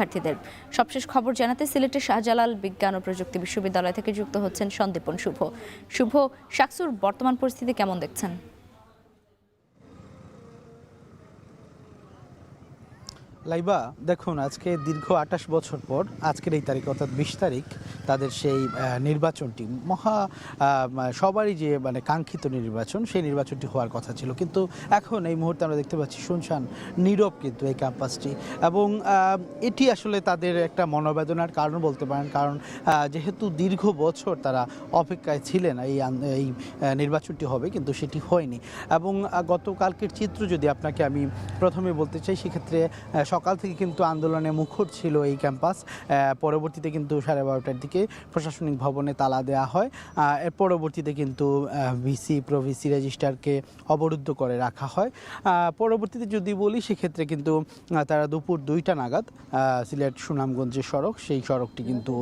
শিক্ষার্থীদের। সবশেষ খবর জানাতে সিলেটের শাহজালাল বিজ্ঞান ও প্রযুক্তি বিশ্ববিদ্যালয় থেকে যুক্ত হচ্ছেন সন্দীপন শুভ। শুভ, শাকসুর বর্তমান পরিস্থিতি কেমন দেখছেন? লাইবা, দেখুন, আজকে দীর্ঘ ২৮ বছর পর আজকের এই তারিখ অর্থাৎ ২০ তারিখ তাদের সেই নির্বাচনটি সবারই যে কাঙ্ক্ষিত নির্বাচন, সেই নির্বাচনটি হওয়ার কথা ছিল। কিন্তু এখন এই মুহূর্তে আমরা দেখতে পাচ্ছি শুনশান, নীরব কিন্তু এই ক্যাম্পাসটি। এবং এটি আসলে তাদের একটা মনোবেদনার কারণ বলতে পারেন, কারণ যেহেতু দীর্ঘ বছর তারা অপেক্ষায় ছিলেন এই নির্বাচনটি হবে, কিন্তু সেটি হয়নি। এবং গতকালকের চিত্র যদি আপনাকে আমি প্রথমে বলতে চাই, সেক্ষেত্রে সকাল থেকে কিন্তু আন্দোলনে মুখর ছিল এই ক্যাম্পাস। পরবর্তীতে কিন্তু 12:30টার দিকে প্রশাসনিক ভবনে তালা দেওয়া হয়। এর পরবর্তীতে কিন্তু ভিসি প্রভিসি রেজিস্ট্রারকে অবরুদ্ধ করে রাখা হয়। পরবর্তীতে যদি বলি, সেক্ষেত্রে কিন্তু তারা দুপুর 2টা নাগাদ সিলেট সুনামগঞ্জ যে সড়ক, সেই সড়কটি কিন্তু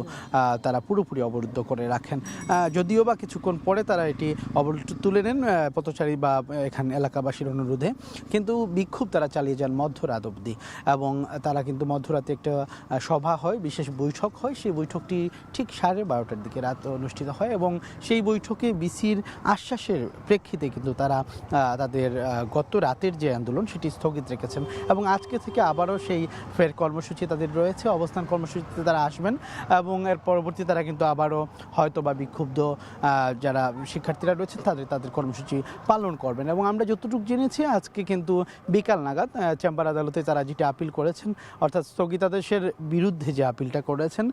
তারা পুরোপুরি অবরুদ্ধ করে রাখেন। যদিও বা কিছুক্ষণ পরে তারা এটি অবরুদ্ধ তুলে নেন পথচারী বা এখানে এলাকাবাসীর অনুরোধে, কিন্তু বিক্ষোভ তারা চালিয়ে যান মধ্যরাত অবধি। এবং তারা কিন্তু মধ্যরাতে একটা সভা হয়, বিশেষ বৈঠক হয়। সেই বৈঠকটি ঠিক 12:30টার দিকে রাত অনুষ্ঠিত হয় এবং সেই বৈঠকে বিসির আশ্বাসের প্রেক্ষিতে কিন্তু তারা তাদের গত রাতের যে আন্দোলন সেটি স্থগিত রেখেছেন। এবং আজকে থেকে আবারও সেই ফের কর্মসূচি তাদের রয়েছে, অবস্থান কর্মসূচিতে তারা আসবেন এবং এর পরবর্তী তারা কিন্তু আবারও হয়তো বা বিক্ষুব্ধ যারা শিক্ষার্থীরা রয়েছেন তাদের কর্মসূচি পালন করবেন। এবং আমরা যতটুকু জেনেছি, আজকে কিন্তু বিকাল নাগাদ চেম্বার আদালতে তারা যেটা আপিল করেছেন, অর্থাৎ স্থগিতাদেশের বিরুদ্ধে যে আপিলটা করেছেন,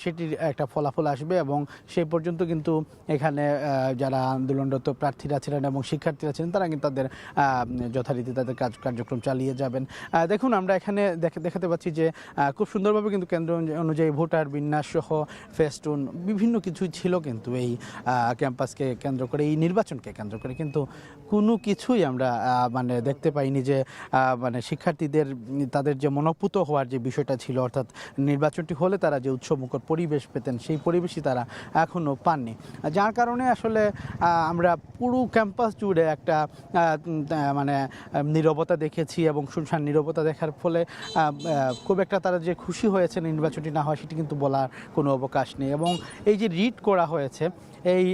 সেটির একটা ফলাফল আসবে এবং সেই পর্যন্ত কিন্তু এখানে যারা আন্দোলনরত প্রার্থীরা ছিলেন এবং শিক্ষার্থীরা ছিলেন, তারা কিন্তু তাদের যথারীতি তাদের কার্যক্রম চালিয়ে যাবেন। দেখুন, আমরা এখানে দেখাতে পাচ্ছি যে খুব সুন্দরভাবে কিন্তু কেন্দ্র অনুযায়ী ভোটার বিন্যাস সহ ফেস্টুন বিভিন্ন কিছুই ছিল কিন্তু এই ক্যাম্পাসকে কেন্দ্র করে, এই নির্বাচনকে কেন্দ্র করে। কিন্তু কোনো কিছুই আমরা দেখতে পাইনি যে শিক্ষার্থীদের তাদের যে মনোপুত হওয়ার যে বিষয়টা ছিল, অর্থাৎ নির্বাচনটি হলে তারা যে উৎসবমুখর পরিবেশ পেতেন, সেই পরিবেশই তারা এখনও পাননি। যার কারণে আসলে আমরা পুরো ক্যাম্পাস জুড়ে একটা নীরবতা দেখেছি এবং শুনশান নীরবতা দেখার ফলে খুব একটা তারা যে খুশি হয়েছে নির্বাচনটি না হয়, সেটি কিন্তু বলার কোনো অবকাশ নেই। এবং এই যে রিট করা হয়েছে, এই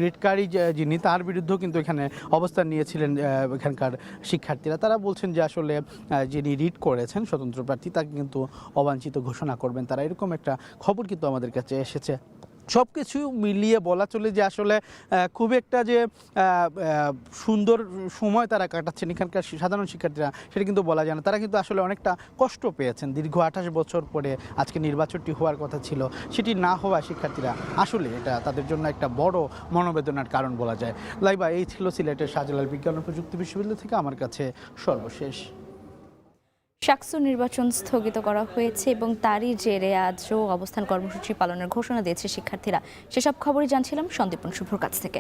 রিটকারী যিনি, তার বিরুদ্ধেও কিন্তু এখানে অবস্থান নিয়েছিলেন এখানকার শিক্ষার্থীরা। তারা বলছেন যে আসলে যিনি রিট করেছেন স্বতন্ত্র প্রার্থী, তাকে কিন্তু অবাঞ্ছিত ঘোষণা করবেন তারা, এরকম একটা খবর কিন্তু আমাদের কাছে এসেছে। সব কিছু মিলিয়ে বলা চলে যে আসলে খুব একটা যে সুন্দর সময় তারা কাটাচ্ছেন এখানকার সাধারণ শিক্ষার্থীরা, সেটা কিন্তু বলা যায় না। তারা কিন্তু আসলে অনেকটা কষ্ট পেয়েছেন। দীর্ঘ 28 বছর পরে আজকে নির্বাচনটি হওয়ার কথা ছিল, সেটি না হওয়া শিক্ষার্থীরা আসলে এটা তাদের জন্য একটা বড় মনোবেদনার কারণ বলা যায়। লাইবা, এই ছিল সিলেটের শাহজালাল বিজ্ঞান ও প্রযুক্তি বিশ্ববিদ্যালয় থেকে আমার কাছে সর্বশেষ। শাকসুর নির্বাচন স্থগিত করা হয়েছে এবং তারই জেরে আজও অবস্থান কর্মসূচি পালনের ঘোষণা দিয়েছে শিক্ষার্থীরা। সেসব খবরই জানছিলাম সন্দীপন শুভর কাছ থেকে।